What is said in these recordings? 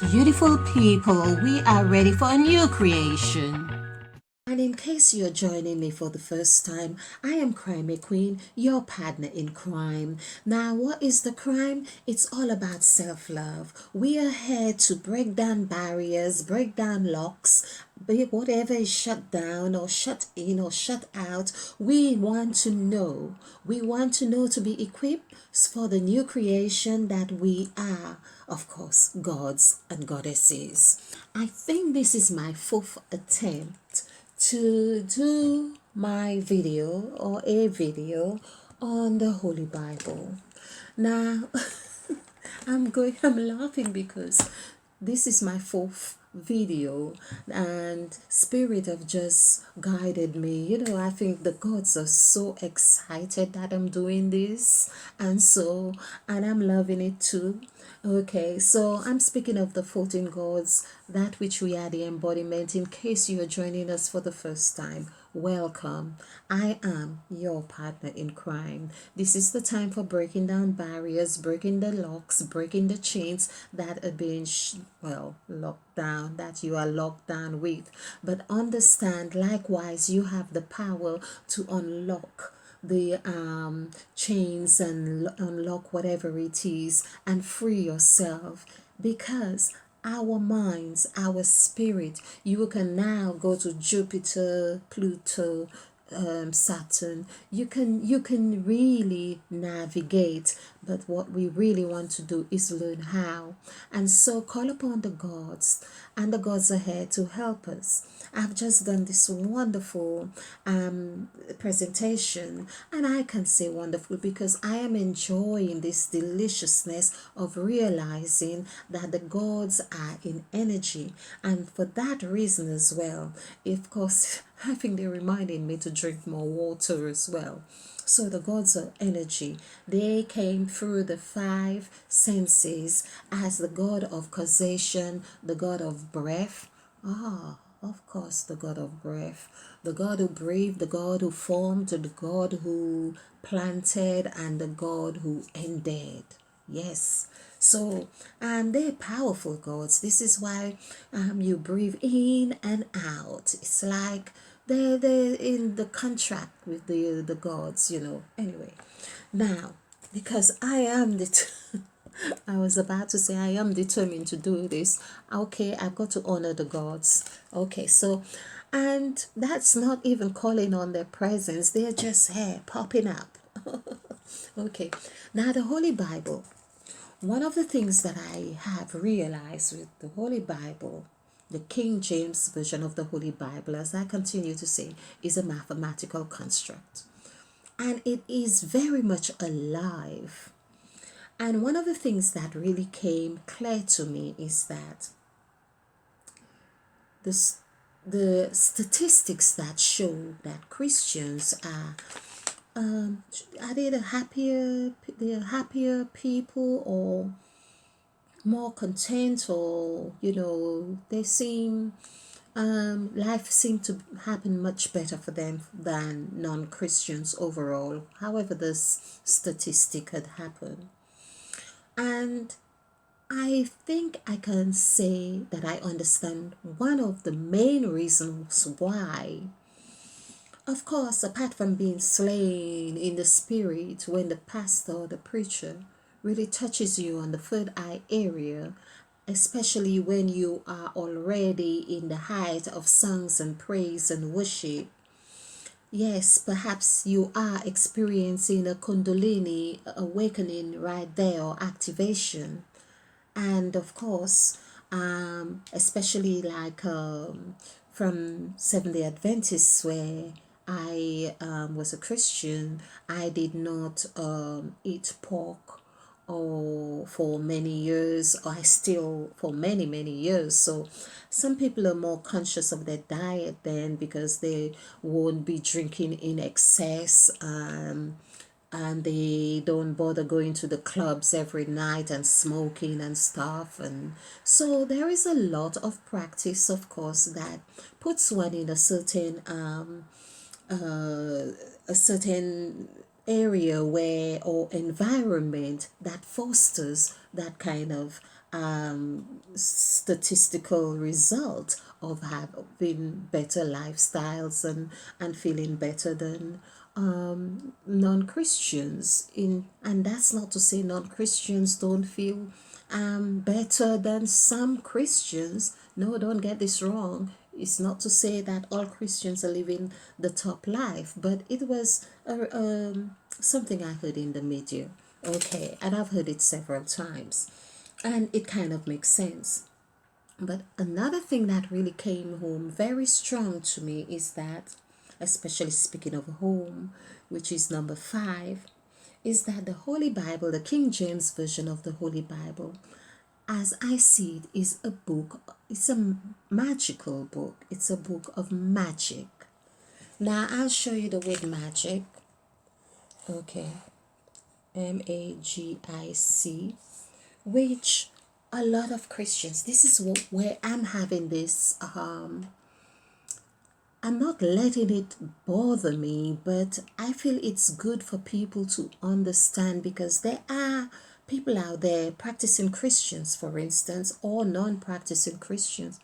Beautiful people, we are ready for a new creation. And in case you're joining me for the first time, I am Crimey Queen, your partner in crime. Now, what is the crime? It's all about self love. We are here to break down barriers, break down locks, be whatever is shut down or shut in or shut out. We want to know. We want to know to be equipped for the new creation that we are, of course, gods and goddesses. I think this is my fourth attempt to do my video or a video on the Holy Bible. Now, I'm laughing because this is my fourth video and spirit have just guided me. I think the gods are so excited that I'm doing this, and I'm loving it too. Okay, so I'm speaking of the 14 gods, that which we are the embodiment. In case you are joining us for the first time, welcome. I am your partner in crime. This is the time for breaking down barriers, breaking the locks, breaking the chains that are being, locked down, that you are locked down with. But understand, likewise, you have the power to unlock the chains and unlock whatever it is and free yourself, because our minds, our spirit, you can now go to Jupiter, Pluto, Saturn. You can really navigate, but what we really want to do is learn how. And so call upon the gods, and the gods are here to help us. I've just done this wonderful presentation, and I can say wonderful because I am enjoying this deliciousness of realizing that the gods are in energy, and for that reason as well, of course, I think they're reminding me to drink more water as well. So the gods of energy, they came through the five senses as the god of causation, the god of breath. Of course, the God of breath, the God who breathed, the God who formed, the God who planted, and the God who ended. Yes. So, they're powerful gods. This is why you breathe in and out. It's like they're in the contract with the gods. Anyway, now, because I am the I was about to say I am determined to do this. Okay, I've got to honor the gods. Okay, so, and that's not even calling on their presence. They're just here popping up. Okay, now the Holy Bible. One of the things that I have realized with the Holy Bible, the King James Version of the Holy Bible, as I continue to say, is a mathematical construct. And it is very much alive. And one of the things that really came clear to me is that the statistics that show that Christians are they the happier people, or more content, or they seem life seemed to happen much better for them than non-Christians overall, however this statistic had happened. And I think I can say that I understand one of the main reasons why. Of course, apart from being slain in the spirit when the pastor or the preacher really touches you on the third eye area, especially when you are already in the height of songs and praise and worship. Yes, perhaps you are experiencing a Kundalini awakening right there, or activation. And of course, especially like from Seventh-day Adventists, where I was a Christian, I did not eat pork or for many years, or I still for many years. So some people are more conscious of their diet then, because they won't be drinking in excess, and they don't bother going to the clubs every night and smoking and stuff. And so there is a lot of practice, of course, that puts one in a certain area where, or environment that fosters that kind of statistical result of having better lifestyles and feeling better than non-Christians. And that's not to say non-Christians don't feel better than some Christians. No, don't get this wrong. It's not to say that all Christians are living the top life, but it was something I heard in the media. Okay, and I've heard it several times, and it kind of makes sense. But another thing that really came home very strong to me is that, especially speaking of home, which is number 5, is that the Holy Bible, the King James Version of the Holy Bible, as I see it, is a book, it's a magical book. It's a book of magic. Now, I'll show you the word magic. Okay. MAGIC, which a lot of Christians, this is where I'm having this, I'm not letting it bother me, but I feel it's good for people to understand, because there are people out there, practicing Christians, for instance, or non-practicing Christians,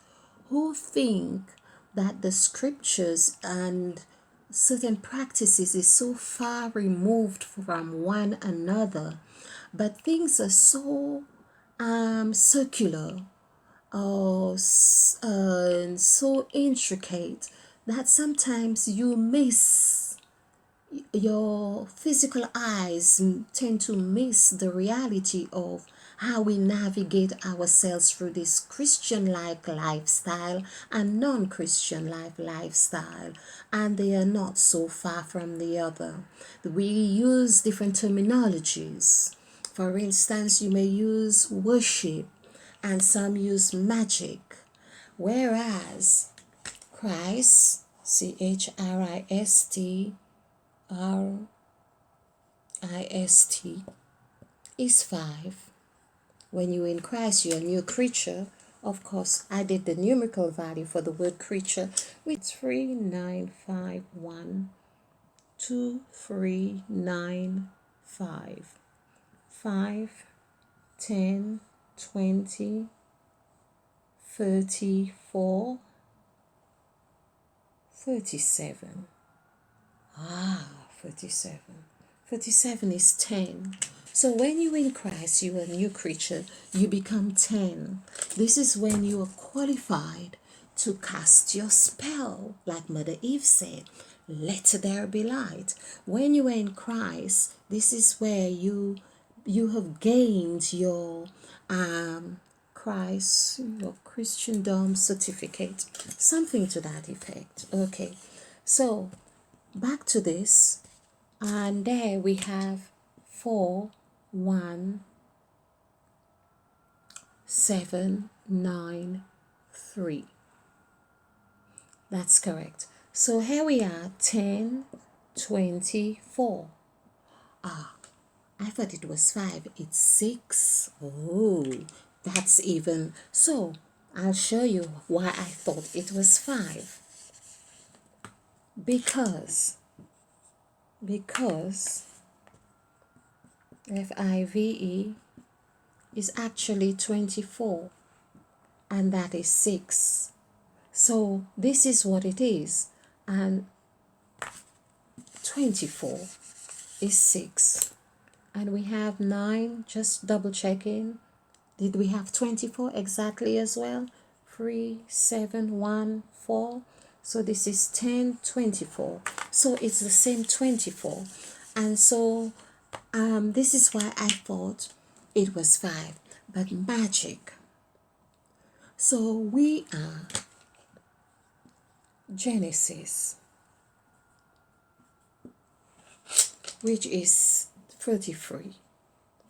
who think that the scriptures and certain practices is so far removed from one another, but things are so circular or so intricate that sometimes you miss, your physical eyes tend to miss the reality of how we navigate ourselves through this Christian like lifestyle and non-Christian lifestyle, and they are not so far from the other. We use different terminologies. For instance, you may use worship and some use magic, whereas Christ, CHRISTRIST, is 5. When you're in Christ, you're a new creature. Of course, I did the numerical value for the word creature with 3951 2395 5 10 20 34 37. 37. 37 is 10. So when you're in Christ, you're a new creature, you become 10. This is when you are qualified to cast your spell, like Mother Eve said, let there be light. When you are in Christ, this is where you have gained your Christ, your Christendom certificate, something to that effect. Okay, so back to this, and there we have 4 1 7 9 3. That's correct. So here we are, 10 24. I thought it was 5. It's 6. Oh, that's even. So I'll show you why I thought it was 5. Because FIVE is actually 24, and that is 6. So this is what it is, and 24 is 6. And we have 9, just double checking. Did we have 24 exactly as well? 3 7 1 4. So this is 10 24. So it's the same 24. And so this is why I thought it was 5. But magic. So we are Genesis, which is 33,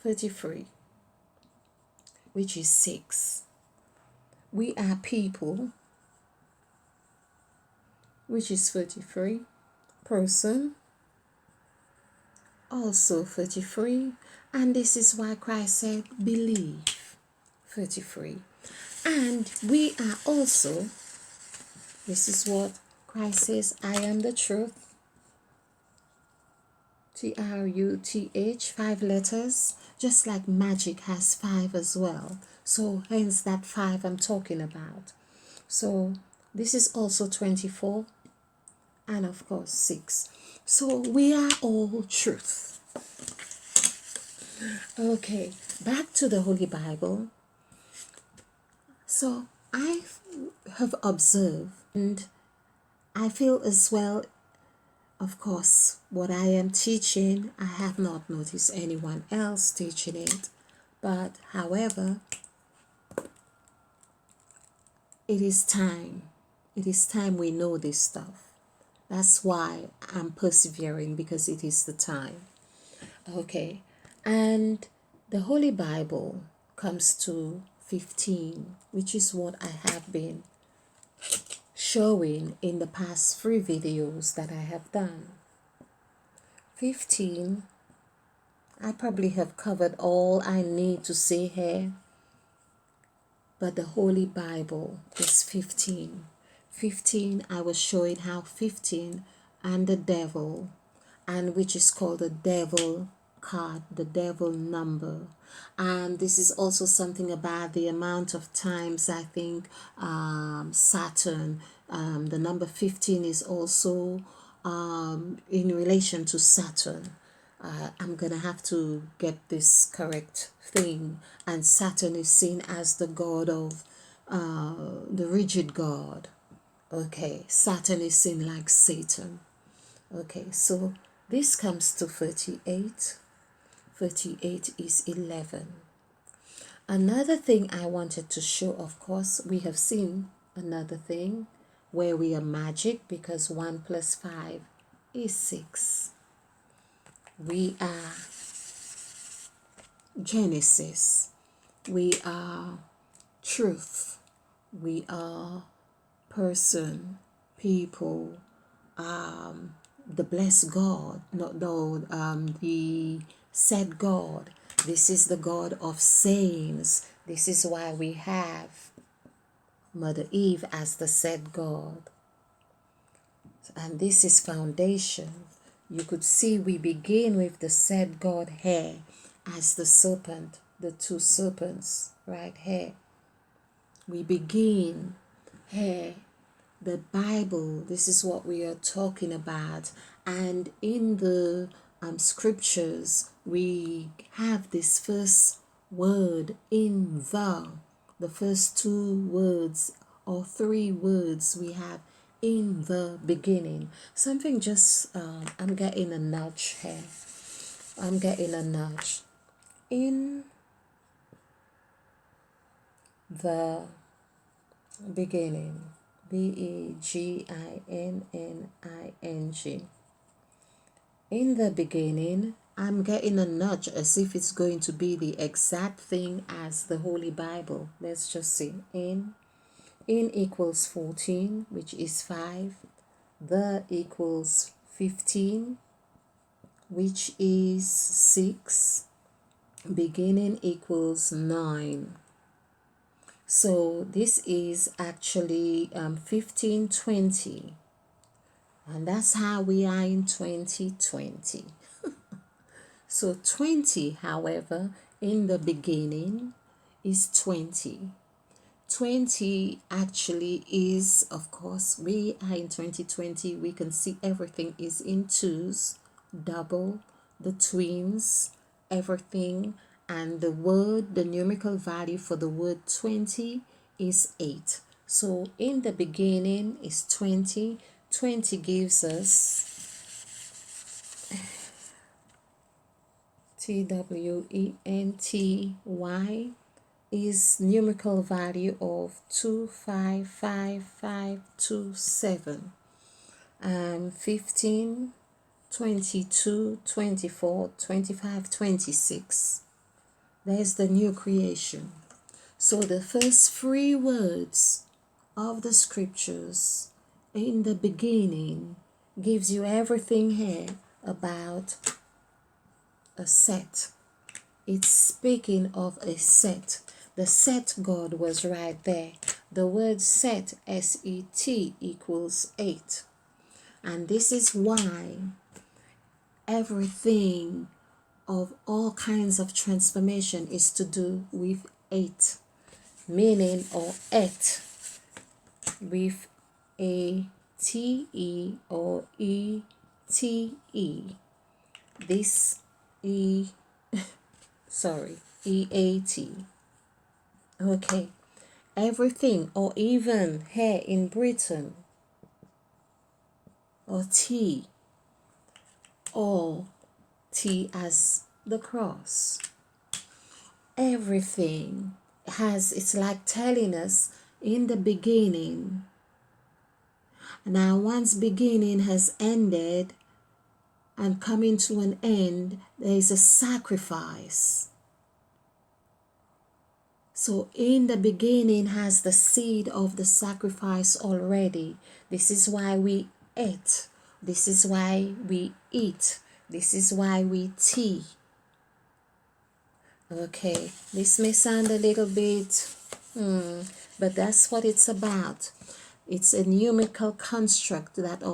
which is 6. We are people, which is 33. Person, also 33. And this is why Christ said, believe, 33. And we are also, this is what Christ says, I am the truth, Truth, 5 letters, just like magic has 5 as well. So hence that 5 I'm talking about. So this is also 24, and of course 6. So we are all truth. Okay, back to the Holy Bible. So I have observed, and I feel as well, of course, what I am teaching, I have not noticed anyone else teaching it. But however, it is time. It is time we know this stuff. That's why I'm persevering, because it is the time. Okay, and the Holy Bible comes to 15, which is what I have been showing in the past 3 videos that I have done. 15, I probably have covered all I need to say here, but the Holy Bible is 15. 15, I was showing how 15 and the devil, and which is called the devil card, the devil number. And this is also something about the amount of times I think Saturn, the number 15 is also in relation to Saturn. I'm gonna have to get this correct thing. And Saturn is seen as the god of the rigid god. Okay, Saturn is seen like Satan. Okay, so this comes to 38. 38 is 11. Another thing I wanted to show, of course, we have seen another thing where we are magic, because 1 plus 5 is 6. We are Genesis. We are truth. We are person, people, the blessed God, the said God. This is the God of sayings. This is why we have Mother Eve as the said God. And this is foundation. You could see we begin with the said God here as the serpent, the 2 serpents right here. We begin here. The Bible, this is what we are talking about. And in the scriptures, we have this first word in the first 2 words or 3 words we have in the beginning. Something just, I'm getting a nudge here. I'm getting a nudge. In the beginning. beginning. In the beginning, I'm getting a nudge as if it's going to be the exact thing as the Holy Bible. Let's just see. In equals 14, which is 5. The equals 15, which is 6. Beginning equals 9. So this is actually 1520. And that's how we are in 2020. So 20, however, in the beginning is 20. 20 actually is, of course, we are in 2020. We can see everything is in 2s, double, the twins, everything. And the word, the numerical value for the word 20 is 8. So in the beginning is 20. 20 gives us TWENTY is numerical value of 255527. 15, 22, 24, 25, 26. There's the new creation. So the first 3 words of the scriptures in the beginning gives you everything here about a set. It's speaking of a set. The set God was right there. The word set, S-E-T, equals 8. And this is why everything of all kinds of transformation is to do with eight, meaning or eight with a T-E or E-T-E. This E, sorry, E-A-T. Okay. Everything, or even here in Britain, or T, or T as the cross. Everything has, it's like telling us in the beginning. Now, once beginning has ended and coming to an end, there is a sacrifice. So in the beginning has the seed of the sacrifice already. This is why we ate. This is why we eat. This is why we tea. Okay, this may sound a little bit, but that's what it's about. It's a numerical construct that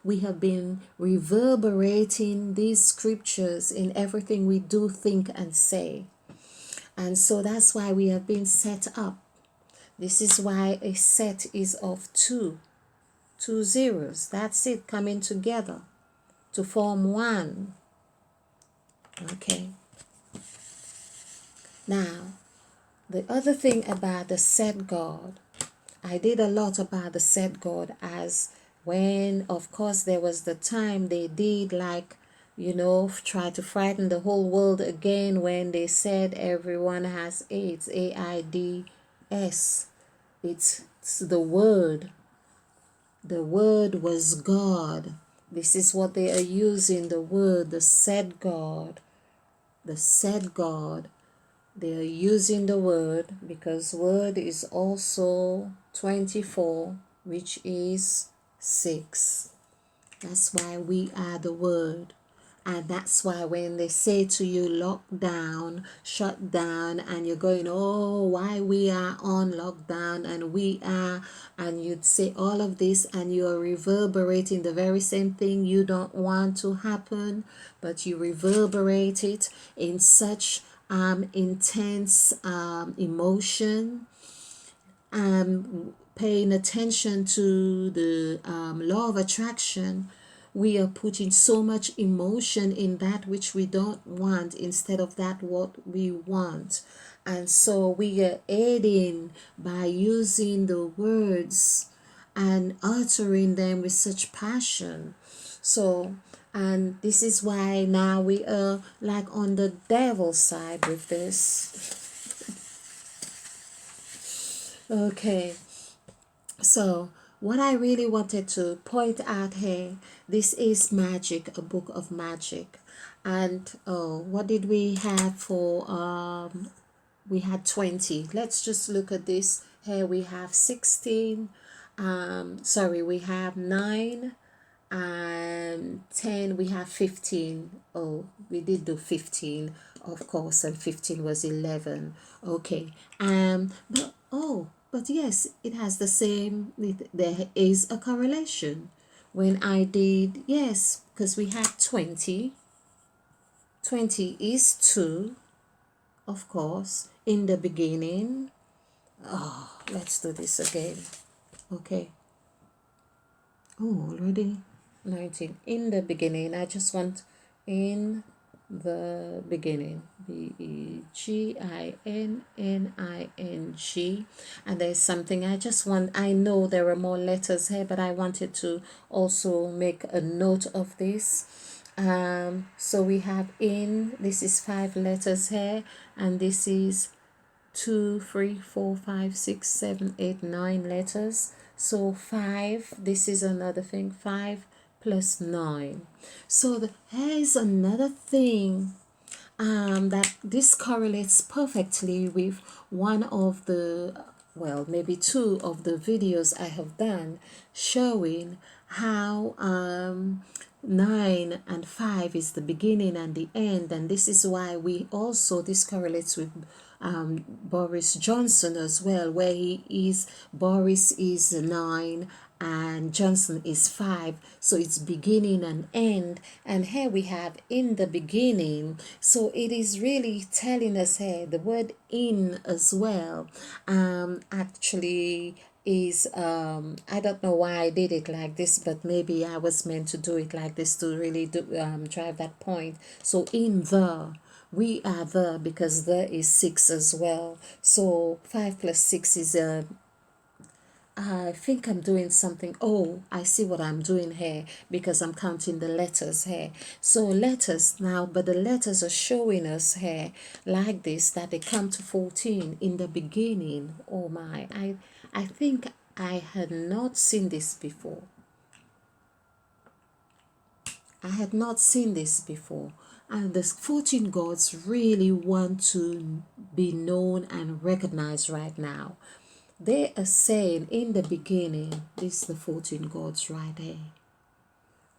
we have been reverberating these scriptures in everything we do, think, and say. And so that's why we have been set up. This is why a set is of two zeros. That's it, coming together to form one. Okay. Now, the other thing about the set God, I did a lot about the set God as when, of course, there was the time they did like, try to frighten the whole world again when they said everyone has AIDS, AIDS. It's the word. The word was God. This is what they are using, the word, the said God. The said God. They are using the word because word is also 24, which is 6. That's why we are the word. And that's why when they say to you lockdown, shut down, and you're going, oh, why we are on lockdown and we are, and you'd say all of this and you're reverberating the very same thing you don't want to happen, but you reverberate it in such intense emotion, paying attention to the law of attraction. We are putting so much emotion in that which we don't want instead of that what we want. And so we are aiding by using the words and uttering them with such passion. So, and this is why now we are like on the devil's side with this. Okay. So, what I really wanted to point out here, this is magic, a book of magic. And what did we have for, we had 20. Let's just look at this. Here we have 16, we have 9, and 10, we have 15. Oh, we did do 15, of course, and 15 was 11. Okay. But yes, it has the same, there is a correlation. When I did, yes, because we had 20. 20 is 2, of course, in the beginning. Oh, let's do this again. Okay. Oh, already 19. In the beginning, I just want in the beginning, BEGINNING, and there's something I know there are more letters here, but I wanted to also make a note of this. So we have this is 5 letters here, and this is 2, 3, 4, 5, 6, 7, 8, 9 letters. So 5, this is another thing, 5 plus 9. So here's another thing that this correlates perfectly with one of the, well, maybe 2 of the videos I have done showing how 9 and 5 is the beginning and the end, and this is why this correlates with Boris Johnson as well, where Boris is 9 and Johnson is 5, so it's beginning and end. And here we have in the beginning, so it is really telling us here the word in as well actually is I don't know why I did it like this, but maybe I was meant to do it like this to really do drive that point. So in the, we are the, because the is 6 as well, so 5 plus 6 is I think I'm doing something. Oh, I see what I'm doing here, because I'm counting the letters here. So letters now, but the letters are showing us here like this, that they come to 14 in the beginning. Oh my, I think I had not seen this before. I had not seen this before. And the 14 gods really want to be known and recognized right now. They are saying in the beginning, this is the 14 gods right here.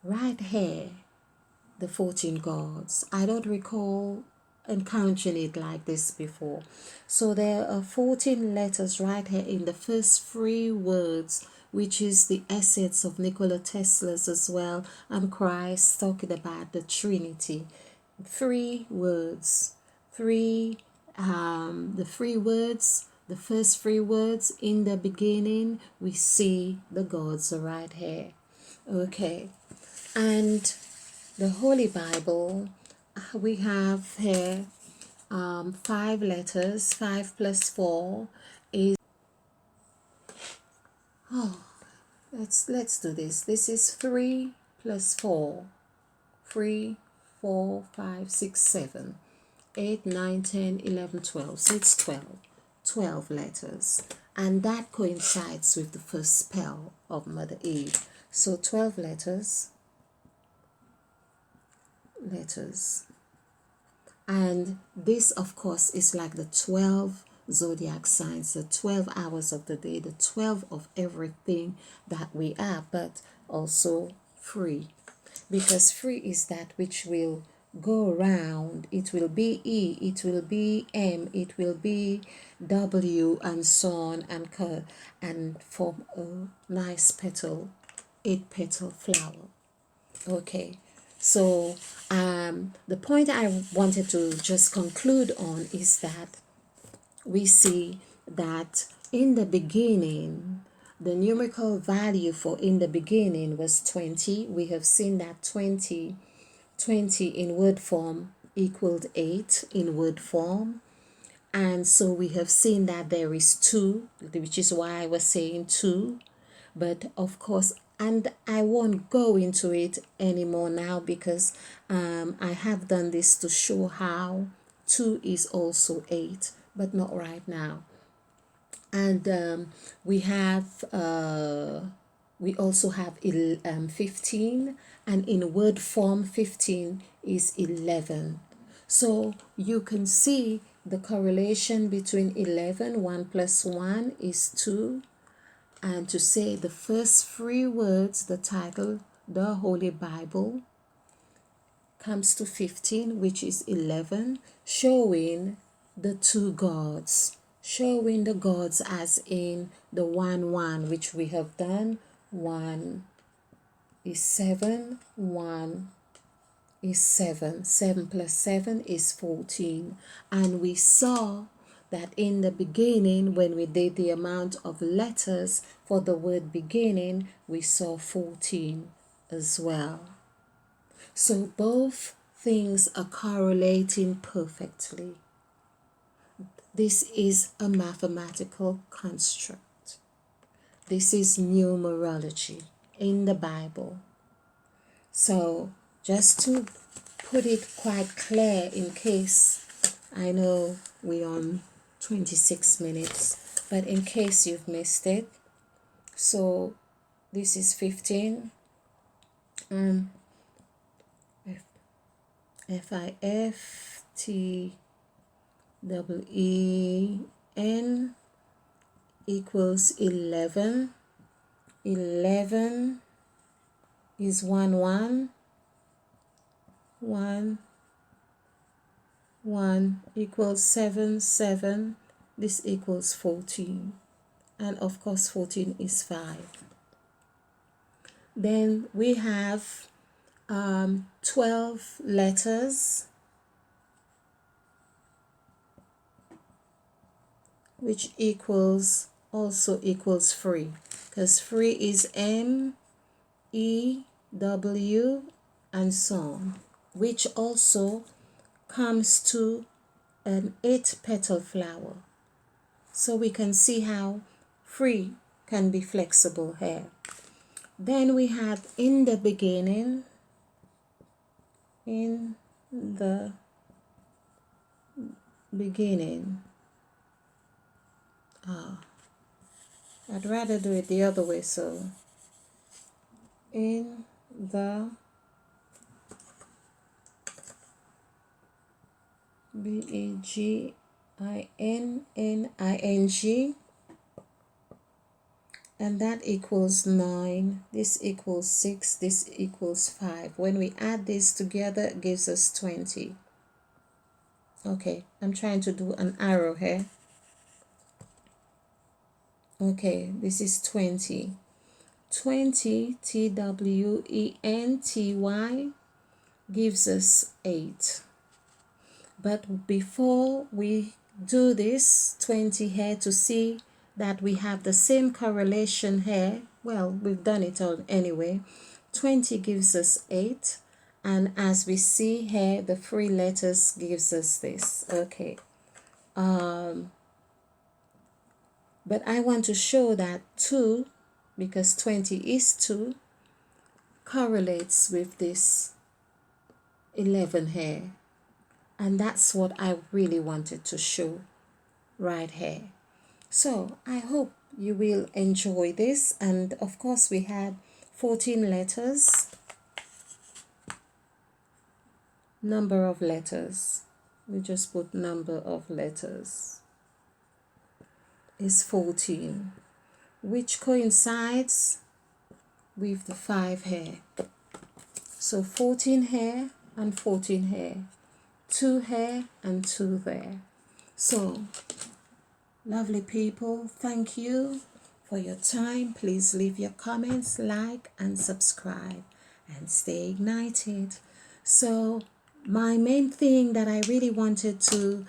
Right here, the 14 gods. I don't recall encountering it like this before. So there are 14 letters right here in the first 3 words, which is the essence of Nikola Tesla's as well, and Christ talking about the Trinity. 3 words, the 3 words, the first 3 words in the beginning, we see the gods are right here. Okay, and the Holy Bible, we have here 5 letters. 5 plus 4 is, let's do this. This is 3 plus 4. 3, 4, 5, 6, 7, 8, 9, 10, 11, 12. So it's 12 letters. And that coincides with the first spell of Mother Eve. So 12 letters. And this, of course, is like the 12 zodiac signs, the 12 hours of the day, the 12 of everything that we are, but also free. Because free is that which will go around. It will be E, it will be M, it will be W, and so on, and form a nice petal, 8-petal flower. Okay, so the point I wanted to just conclude on is that we see that in the beginning, the numerical value for in the beginning was 20. We have seen that 20 in word form equaled 8 in word form. And so we have seen that there is 2, which is why I was saying 2. But of course, and I won't go into it anymore now, because I have done this to show how 2 is also 8, but not right now. And we also have 15, and in word form 15 is 11. So you can see the correlation between 11, 1 plus 1 is 2, and to say the first 3 words, the title, the Holy Bible, comes to 15, which is 11, showing the 2 gods, showing the gods as in the 1, which we have done. 1 is 7, 1 is 7, 7 plus 7 is 14. And we saw that in the beginning, when we did the amount of letters for the word beginning, we saw 14 as well. So both things are correlating perfectly. This is a mathematical construct. This is numerology in the Bible. So just to put it quite clear, in case, I know we're on 26 minutes, but in case you've missed it, so this is 15, FIFTWEN equals 11. 11 is 1, 1 equals 7, 7. This equals 14. And of course 14 is 5. Then we have 12 letters, which also equals free, because free is M, E, W, and so on, which also comes to an 8-petal flower. So we can see how free can be flexible here. Then we have in the beginning, I'd rather do it the other way, so in the beginning, and that equals 9, this equals 6, this equals 5. When we add this together, it gives us 20. Okay, I'm trying to do an arrow here. Okay, this is 20. 20, TWENTY, gives us 8. But before we do this 20 here to see that we have the same correlation here, well, we've done it all anyway. 20 gives us 8, and as we see here, the 3 letters gives us this. Okay, but I want to show that 2, because 20 is 2, correlates with this 11 here. And that's what I really wanted to show right here. So I hope you will enjoy this. And of course we had 14 letters. Number of letters. We just put number of letters is 14, which coincides with the 5 here. So 14 here and 14 here. 2 here and 2 there. So, lovely people, thank you for your time. Please leave your comments, like, and subscribe, and stay ignited. So, my main thing that I really wanted to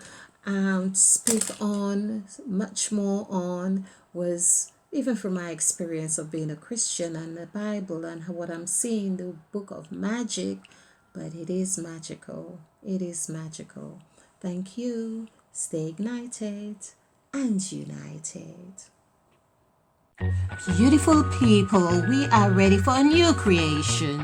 speak on, much more on, was even from my experience of being a Christian and the Bible and what I'm seeing, the book of magic. But it is magical. It is magical. Thank you. Stay ignited and united. Beautiful people, we are ready for a new creation.